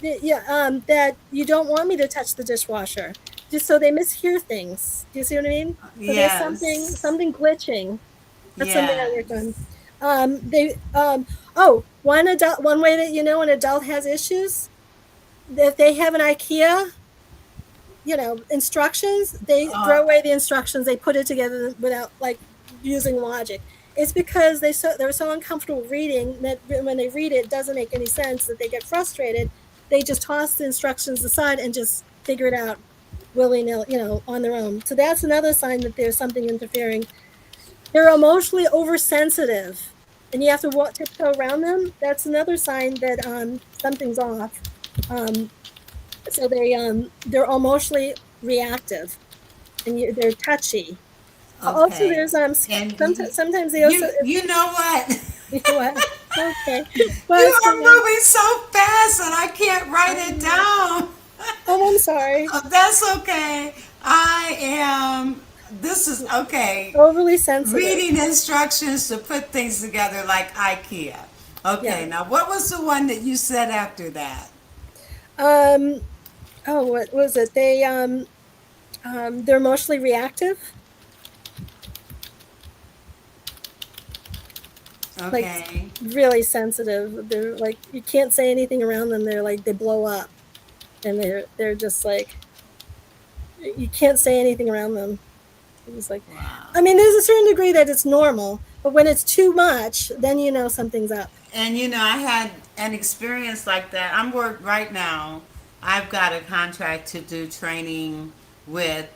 that you don't want me to touch the dishwasher. Just so they mishear things. Do you see what I mean? So Yes. there's something glitching. That's something I work Yes. on. One way that an adult has issues, if they have an IKEA, instructions, they throw away the instructions. They put it together without using logic. It's because they're so uncomfortable reading that when they read it doesn't make any sense, that they get frustrated. They just toss the instructions aside and just figure it out willy-nilly, on their own. So that's another sign that there's something interfering. They're emotionally oversensitive, and you have to tiptoe around them. That's another sign that something's off. So they're emotionally reactive, and they're touchy. Also, Okay. there's And sometimes they also you know what? what? Okay, You are moving so fast and I can't write it down. Oh, I'm sorry. That's okay. This is okay. Overly sensitive. Reading instructions to put things together like IKEA. Okay, Yeah. now what was the one that you said after that? What was it? They're emotionally reactive. like Okay. really sensitive. They're like you can't say anything around them. They're like they blow up, and they're just like you can't say anything around them. It's like, I Wow. mean, there's a certain degree that it's normal, but when it's too much, then you know something's up. And I had an experience like that. I'm work right now. I've got a contract to do training with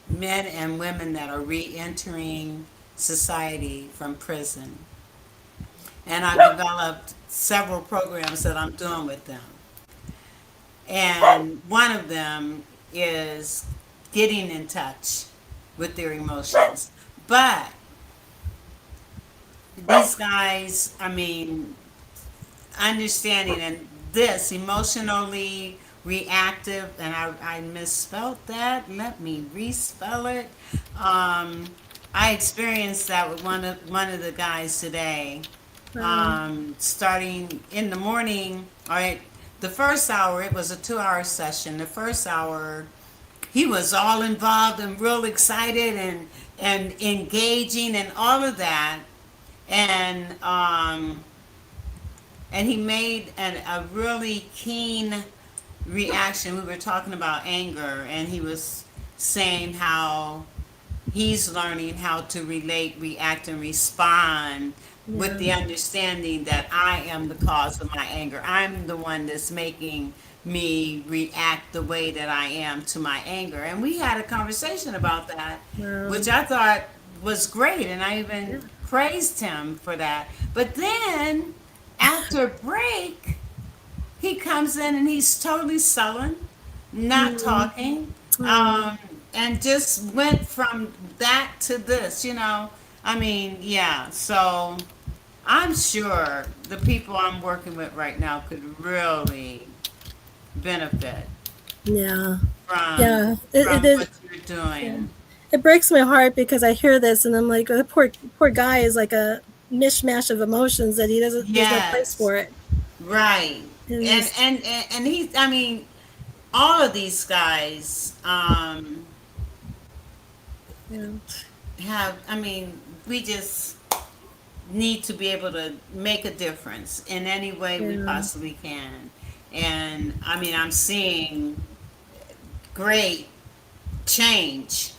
men and women that are re-entering society from prison. And I've developed several programs that I'm doing with them. And one of them is getting in touch with their emotions. But these guys, I mean, understanding and this emotionally reactive, and I misspelled that. Let me respell it. I experienced that with one of the guys today. Starting in the morning, all right, the first hour, it was a 2 hour session. The first hour, he was all involved and real excited and engaging and all of that. And he made a really keen reaction. We were talking about anger, and he was saying how he's learning how to relate, react, and respond with the Yeah. understanding that I am the cause of my anger. I'm the one that's making me react the way that I am to my anger. And we had a conversation about that, which Um, I thought was great, and I yeah. even praised him for that. But then after break, he comes in and he's totally sullen, not Mm, talking, mm, and just went from that to this. I mean, yeah. So I'm sure the people I'm working with right now could really benefit yeah. from Yeah. from It is. what you're Yeah. doing. It breaks my heart because I hear this and I'm like, the poor guy is like a mishmash of emotions that he doesn't. There's no place Yes, for it. right. And And just and and, and he, I mean, all of these guys yeah, have. I mean, we just need to be able to make a difference in any way we yeah, possibly can. And I mean, I'm seeing great change.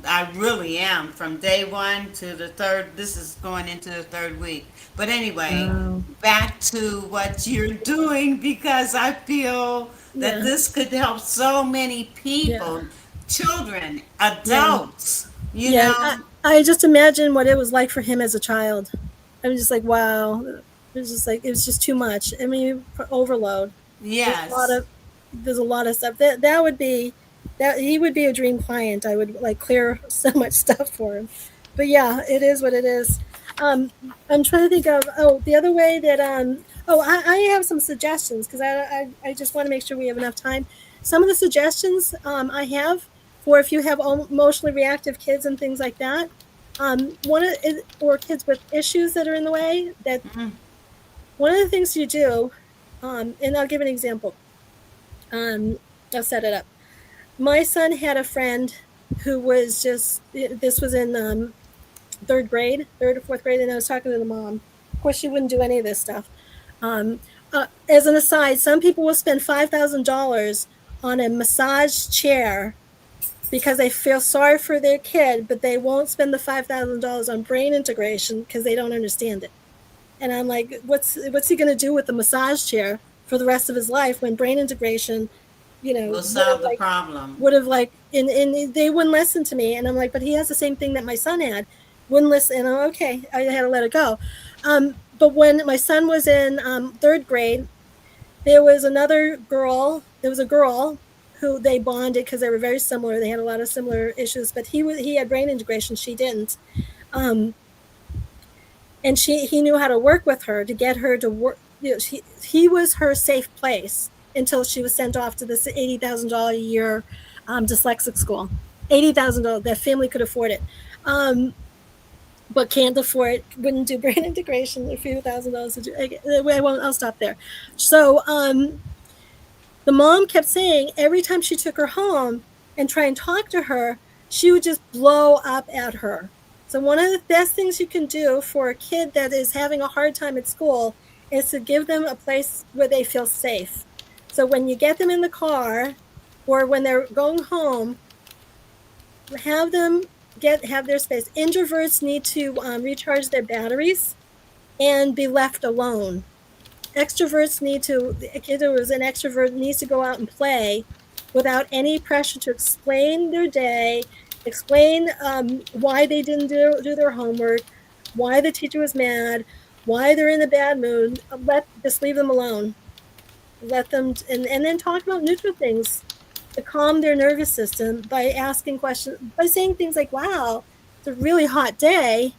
I really am from day one to the third. This is going into the third week. But anyway, wow, back to what you're doing because I feel that yeah, this could help so many yeah, people, children, yeah, adults, you yeah. know? I just imagine what it was like for him as a child. I was just like, wow. It was just like it was just too much. I mean, for overload. There's a lot Yes. of there's a lot of stuff that would be that he would be a dream client. I would like clear so much stuff for him. But yeah, it is what it is. Um, I'm trying to think of the other way that I have some suggestions because I just want to make sure we have enough time. Some of the suggestions I have for if you have emotionally reactive kids and things like that. One of or kids with issues that are in the way that Mm, one of the things you do, and I'll give an example. Um, I'll set it up. My son had a friend who was just, this was in third grade, third or fourth grade, and I was talking to the mom. Of course, she wouldn't do any of this stuff. Um, as an aside, some people will spend $5,000 on a massage chair because they feel sorry for their kid, but they won't spend the $5,000 on brain integration because they don't understand it. And I'm like, what's he going to do with the massage chair for the rest of his life when brain integration, will would have solve the problem. and they wouldn't listen to me. And I'm like, but he has the same thing that my son had. Wouldn't listen. And I'm okay. I had to let it go. But when my son was in third grade, there was another girl. There was a girl who they bonded because they were very similar. They had a lot of similar issues, but he had brain integration. She didn't. Um, and he knew how to work with her to get her to work. He was her safe place until she was sent off to this $80,000 a year dyslexic school. $80,000, that family could afford it, but can't afford it. Wouldn't do brain integration. A few $1,000s to do. I won't. I'll stop there. So the mom kept saying every time she took her home and try and talk to her, she would just blow up at her. So one of the best things you can do for a kid that is having a hard time at school is to give them a place where they feel safe. So when you get them in the car or when they're going home, have them have their space. Introverts need to recharge their batteries and be left alone. Extroverts need to, a kid who is an extrovert needs to go out and play without any pressure to explain their day, explain why they didn't do their homework, why the teacher was mad, why they're in a bad mood. Just leave them alone. Let them, and then talk about neutral things to calm their nervous system by asking questions, by saying things like, wow, it's a really hot day,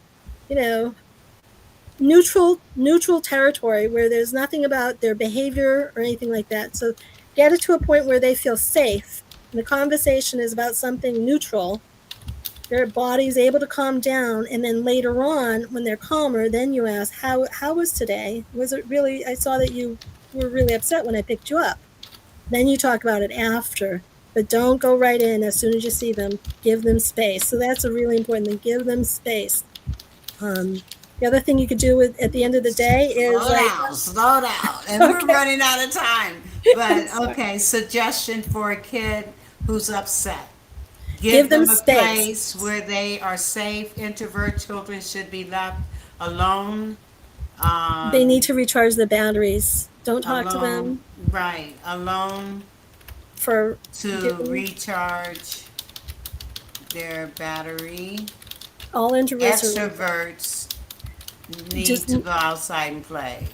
you know, neutral territory where there's nothing about their behavior or anything like that. So get it to a point where they feel safe. And the conversation is about something neutral. Their body's able to calm down, and then later on, when they're calmer, then you ask, how was today? Was it really, I saw that you were really upset when I picked you up. Then you talk about it after, but don't go right in as soon as you see them. Give them space. So that's a really important thing. Give them space. The other thing you could do at the end of the day is slow down. And we're running out of time. But okay, suggestion for a kid who's upset. Give them a space. Place where they are safe. Introvert children should be left alone. They need to recharge their batteries. Don't talk to them. Right, alone to recharge their battery. All introverts. Extroverts need to go outside and play.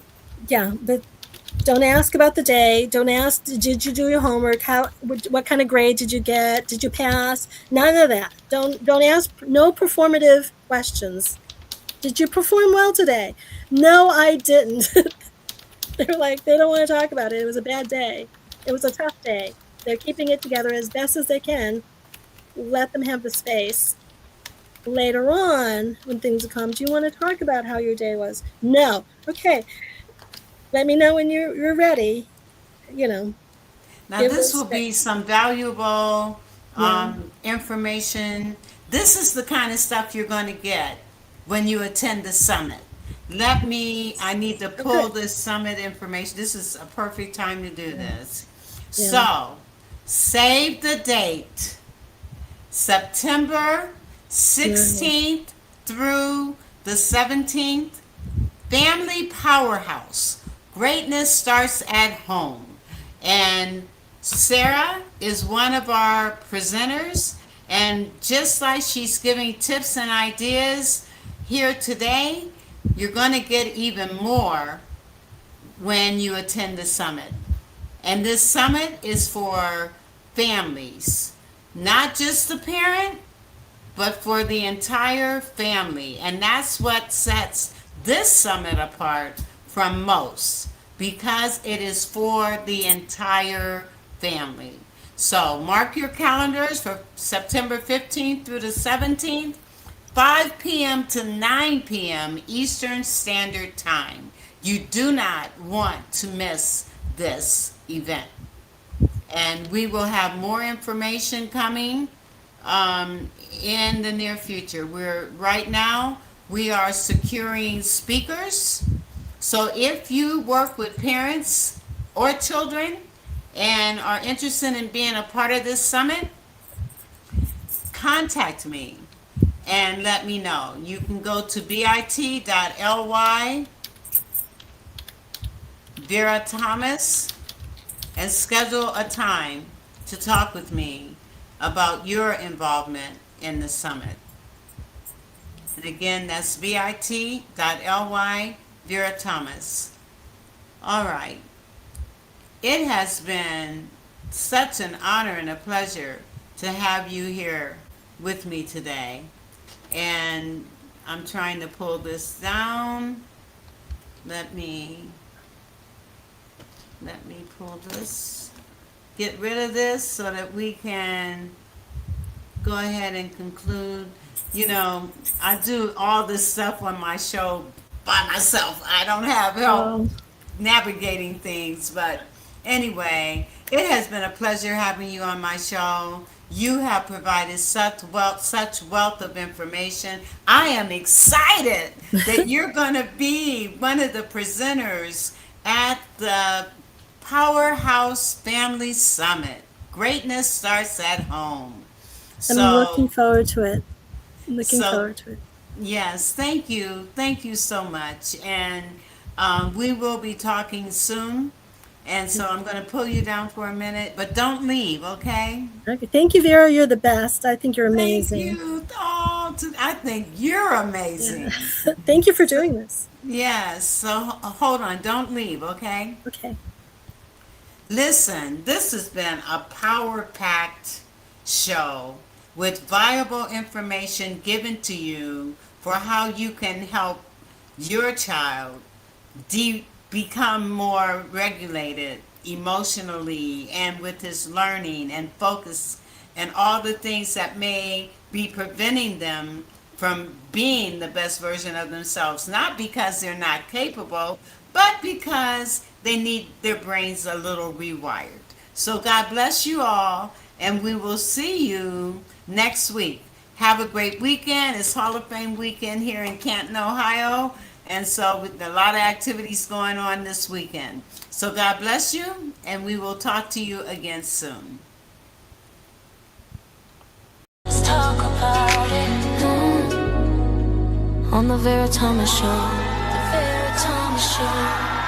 Yeah, but don't ask about the day. Don't ask, did you do your homework? What kind of grade did you get? Did you pass? None of that. Don't ask. No performative questions. Did you perform well today? No, I didn't. They're like, they don't want to talk about it. It was a bad day. It was a tough day. They're keeping it together as best as they can. Let them have the space. Later on, when things come, do you want to talk about how your day was? No. Okay. Let me know when you're ready. Now this will be some valuable information. This is the kind of stuff you're going to get when you attend the summit. I need to pull this summit information. This is a perfect time to do this. Yeah. So, save the date. September 16th through the 17th. Family Powerhouse. Greatness starts at home. And Sarah is one of our presenters. And just like she's giving tips and ideas here today, you're going to get even more when you attend the summit. And this summit is for families, not just the parent, but for the entire family. And that's what sets this summit apart from most, because it is for the entire family. So mark your calendars for September 15th through the 17th. 5 p.m. to 9 p.m. Eastern Standard Time. You do not want to miss this event. And we will have more information coming in the near future. Right now, we are securing speakers. So if you work with parents or children and are interested in being a part of this summit, contact me and let me know. You can go to bit.ly Vera Thomas and schedule a time to talk with me about your involvement in the summit. And again, that's bit.ly Vera Thomas. All right. It has been such an honor and a pleasure to have you here with me today. And I'm trying to pull this down. Let me pull this, get rid of this so that we can go ahead and conclude. I do all this stuff on my show by myself. I don't have help navigating things, but anyway, it has been a pleasure having you on my show. You have provided such wealth of information. I am excited that you're going to be one of the presenters at the Powerhouse Family Summit. Greatness starts at home. I'm looking So, forward to it. Looking so forward to it. yes, thank you. Thank you so much. And we will be talking soon. And so I'm going to pull you down for a minute, but don't leave, okay? Okay. Thank you, Vera. You're the best. I think you're Thank amazing. you. Oh, I think you're amazing. Thank you for doing this. Yes. So hold on. Don't leave, okay? Okay. Listen, this has been a power-packed show with viable information given to you for how you can help your child become more regulated emotionally and with his learning and focus and all the things that may be preventing them from being the best version of themselves, not because they're not capable, but because they need their brains a little rewired. So God bless you all, and we will see you next week. Have a great weekend. It's Hall of Fame weekend here in Canton, Ohio. And so with a lot of activities going on this weekend. So God bless you, and we will talk to you again soon. Let's talk about it. On the Vera Thomas Show. The Vera Thomas Show.